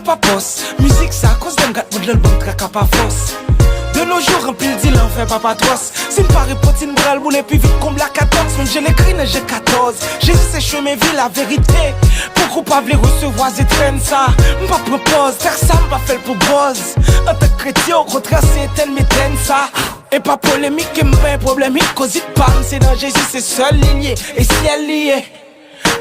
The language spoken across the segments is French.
pas poste. Musique ça cause d'un gars de l'album traque pas force. De nos jours, rempli le deal, on fait pas patros. Si me paraît potine, bral boule, puis vite comme la 14. Même j'ai l'écrit, j'ai 14. Jésus c'est chemin, vie la vérité. Pourquoi pas vouloir recevoir et traîne ça? M'pas propose, faire ça, m'pas fait pour buzz. En tant que chrétien, au contraire, c'est tel, mais t'aimes ça. Et pas polémique, m'pas un problème, il cause it pas. C'est dans Jésus, c'est seul lié, et si elle lié.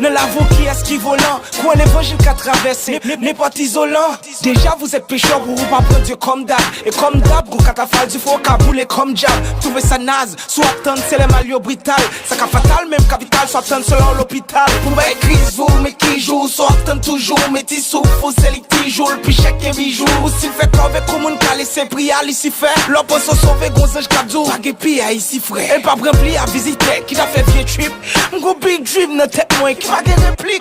Ne l'avoue qui est-ce qui volant. Quoi l'évangile qu'a traversé, n'est pas isolant. Déjà vous êtes pécheur, vous pas prendre Dieu comme d'hab. Et comme d'hab, gros catafal du faux kabouler comme jab. Trouvez ça naze, soit attendre c'est les malio brutal. Ça qu'a fatal, même capital, soit attendre selon l'hôpital. Pour m'être crise, vous, mais qui joue, soit attendre toujours. Mais t'y souffres, c'est les petits jours, puis chèque et bijoux. Ou s'il fait qu'avec comme une calé, c'est prière, ici fait. L'opposé se sauver, gonzage kabzou. Pas guépi à ici frais. Et pas rempli à visiter, qui a fait vieux trip. M'go big dream, notre tête moins. Pas de réplique.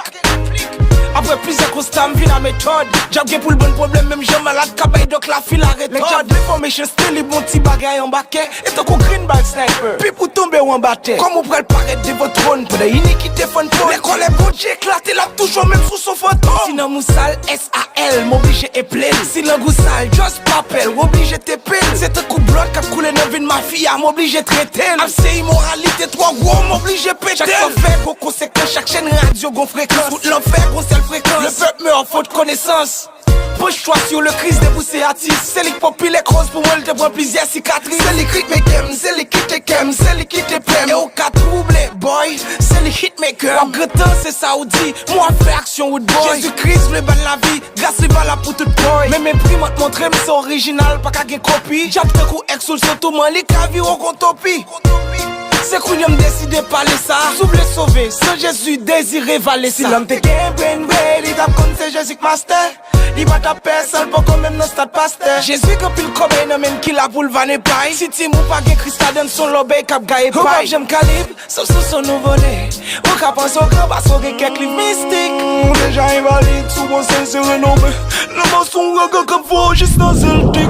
Après plusieurs constats, m'vient la méthode. J'ai pour le bon problème, même j'ai malade, cabay donc la file arrête. Les jobs déformation style, les bons petits bagailles en baquet. Et tant qu'on green ball sniper, puis pour tomber ou en battre. Comme on pourrait le paraître de votre trône, pour des iniquités fun pour l'école est bon, j'ai éclaté là toujours même sous son photo. Sinon moussal, S-A-L, m'oblige et plein. Sinon goussal, just papel, m'oblige t'es peine. C'est un coup de bloc qui a coulé dans une mafia, m'oblige traiter. C'est immoralité, trois gros, m'oblige péter. Chaque fait gros conséquence, chaque chaîne radio, gros fréquence. Tout l'enfer, gros seule fréquence. Le peuple meurt faute de connaissance. Bouge-toi sur le crise de boussé artiste. C'est les populaires cross pour moi, le te prend plusieurs cicatrices. C'est les hitmakers, c'est les qui te kem, c'est les qui te prennent. Et au cas troublé, boy, c'est les hitmakers. En gretin, c'est saoudi, moi fais action with boy. Jésus-Christ, le ban la vie, grâce à la pour tout boy. Mais mes prix m'ont montré, mais c'est original, pas qu'à une copie. J'aime te coup exul sur tout moi, les cavies au contopie. C'est qu'on y'a décidé parler ça. S'ouvre les sauver, sans Jésus désiré valer ça. Si l'homme te gagne, brain brain, il tape comme c'est Jésus master. Il va taper seul pour quand même non stade pasteur. Jésus quand il comme un même qui la boule va ne paille. Si tu m'ou pas gagne cristal dans son lobby cap gagne paille. J'aime calibre, sauf sous son nouveau nez. Ou cap en son grand bas sur quelques livres mystiques. Déjà invalide, souvent c'est renommé. Le mensonge comme faux, juste dans un tic.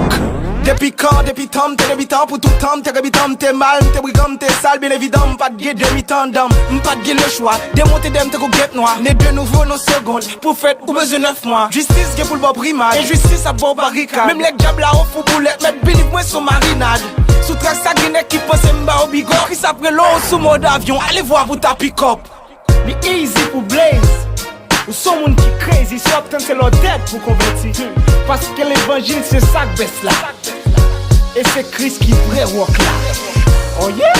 Depuis quand, depuis temps, t'es débitant pour tout temps, t'es rébitant, t'es mal, t'es brigand, t'es sale, bien évident, pas de gué demi-temps d'âme, pas de gué le choix, démonter d'âme, t'es guette noir, né de nouveau nos secondes, pour fête ou besoin 9 mois, justice gué pour le bon primage, injustice à bon barricade, même les diables là au fou boulette, mettre believe moi sur marinade, sous trace sa guinée qui pense m'ba au bigot, Chris après l'eau sous mode avion, allez voir pour ta pick-up, be easy pour blaze. Ou sont moun qui crazy, soit c'est leur tête pour convertir. Parce que l'évangile c'est ça que baisse là. Et c'est Christ qui vrai walk là. Oh yeah!